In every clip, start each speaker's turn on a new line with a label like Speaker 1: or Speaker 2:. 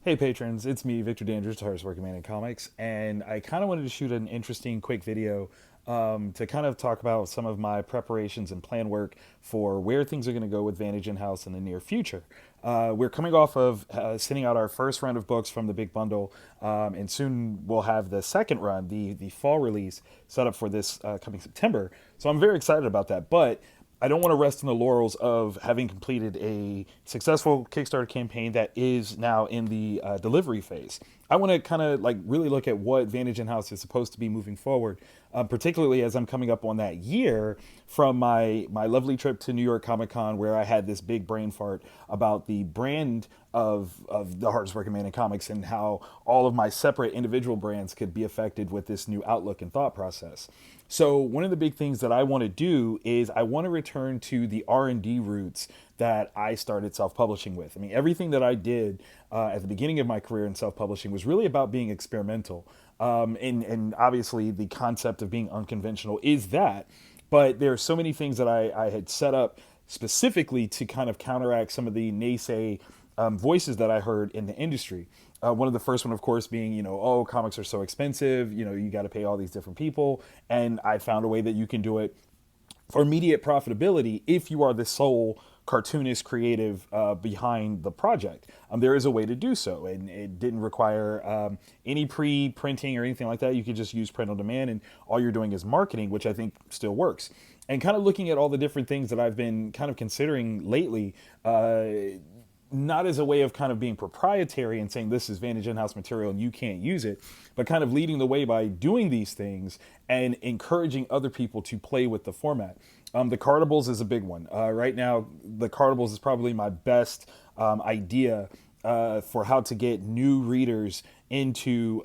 Speaker 1: Hey patrons, it's me, Victor Dandridge, the hardest working man in comics, and I kind of wanted to shoot an interesting, quick video to kind of talk about some of my preparations and plan work for where things are going to go with Vantage Inhouse in the near future. We're coming off of sending out our first round of books from the big bundle, and soon we'll have the second run, the fall release, set up for this coming September. So I'm very excited about that, but I don't want to rest on the laurels of having completed a successful Kickstarter campaign that is now in the delivery phase. I want to kind of like really look at what Vantage In-House is supposed to be moving forward, particularly as I'm coming up on that year from my lovely trip to New York Comic Con, where I had this big brain fart about the brand of the hardest working man in comics and how all of my separate individual brands could be affected with this new outlook and thought process. So one of the big things that I want to do is I want to return to the R&D roots that I started self-publishing with. I mean, everything that I did at the beginning of my career in self-publishing was really about being experimental. And obviously the concept of being unconventional is that, but there are so many things that I had set up specifically to kind of counteract some of the naysay voices that I heard in the industry. One of the first one, of course, being, oh, comics are so expensive, you got to pay all these different people. And I found a way that you can do it for immediate profitability if you are the sole cartoonist creative behind the project. There is a way to do so, and it didn't require any pre-printing or anything like that. You could just use print on demand, and all you're doing is marketing, which I think still works. And kind of looking at all the different things that I've been kind of considering lately, not as a way of kind of being proprietary and saying this is Vantage in-house material and you can't use it, but kind of leading the way by doing these things and encouraging other people to play with the format. The cartables is a big one. Right now, the cartables is probably my best idea for how to get new readers into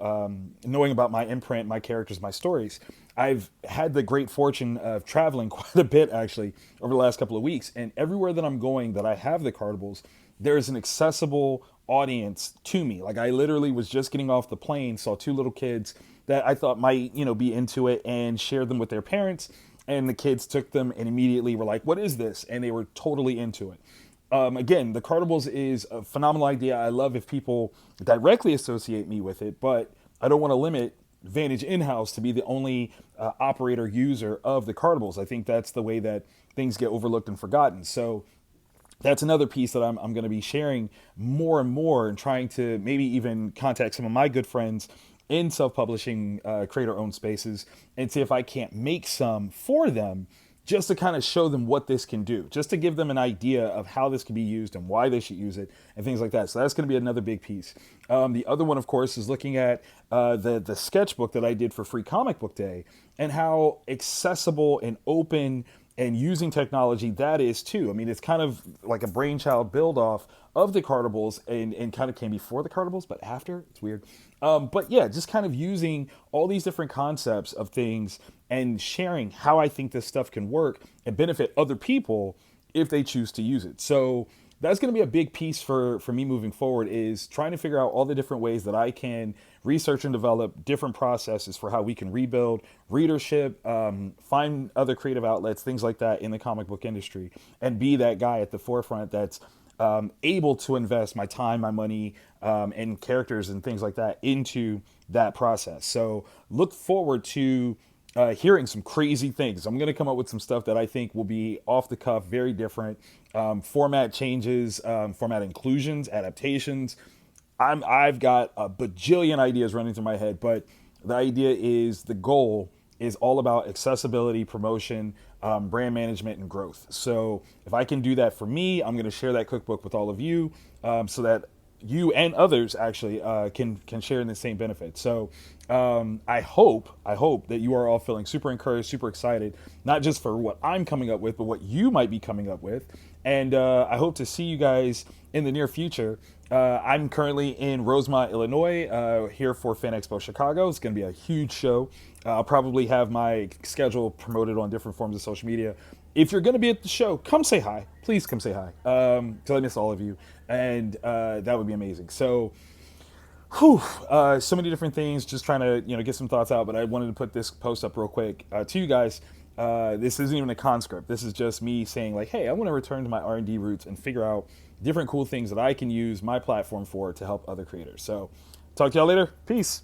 Speaker 1: knowing about my imprint, my characters, my stories. I've had the great fortune of traveling quite a bit actually over the last couple of weeks, and everywhere that I'm going that I have the cartables, there's an accessible audience to me. Like I literally was just getting off the plane, saw two little kids that I thought might, be into it and shared them with their parents. And the kids took them and immediately were like, what is this? And they were totally into it. Again, the cartables is a phenomenal idea. I love if people directly associate me with it, but I don't want to limit Vantage In-House to be the only operator user of the cartables. I think that's the way that things get overlooked and forgotten. So that's another piece that I'm going to be sharing more and more, and trying to maybe even contact some of my good friends in self-publishing creator-owned spaces and see if I can't make some for them, just to kind of show them what this can do, just to give them an idea of how this can be used and why they should use it and things like that. So that's going to be another big piece. The other one, of course, is looking at the sketchbook that I did for Free Comic Book Day and how accessible and open and using technology that is too. I mean, it's kind of like a brainchild build off of the cartables, and kind of came before the cartables, but after. It's weird. But yeah, just kind of using all these different concepts of things and sharing how I think this stuff can work and benefit other people if they choose to use it. So that's going to be a big piece for me moving forward, is trying to figure out all the different ways that I can research and develop different processes for how we can rebuild readership, find other creative outlets, things like that in the comic book industry, and be that guy at the forefront that's able to invest my time, my money, and characters and things like that into that process. So look forward to hearing some crazy things. I'm going to come up with some stuff that I think will be off the cuff, very different. Format changes, format inclusions, adaptations. I've got a bajillion ideas running through my head, but the idea is, the goal is all about accessibility, promotion, brand management, and growth. So if I can do that for me, I'm going to share that cookbook with all of you, so that you and others actually can share in the same benefit. So I hope that you are all feeling super encouraged, super excited, not just for what I'm coming up with, but what you might be coming up with. And I hope to see you guys in the near future. I'm currently in Rosemont, Illinois, here for Fan Expo Chicago. It's going to be a huge show. I'll probably have my schedule promoted on different forms of social media. If you're going to be at the show, come say hi. Please come say hi, because I miss all of you, and that would be amazing. So, so many different things, just trying to get some thoughts out, but I wanted to put this post up real quick to you guys. This isn't even a conscript. This is just me saying like, hey, I want to return to my R&D roots and figure out different cool things that I can use my platform for to help other creators. So talk to y'all later. Peace.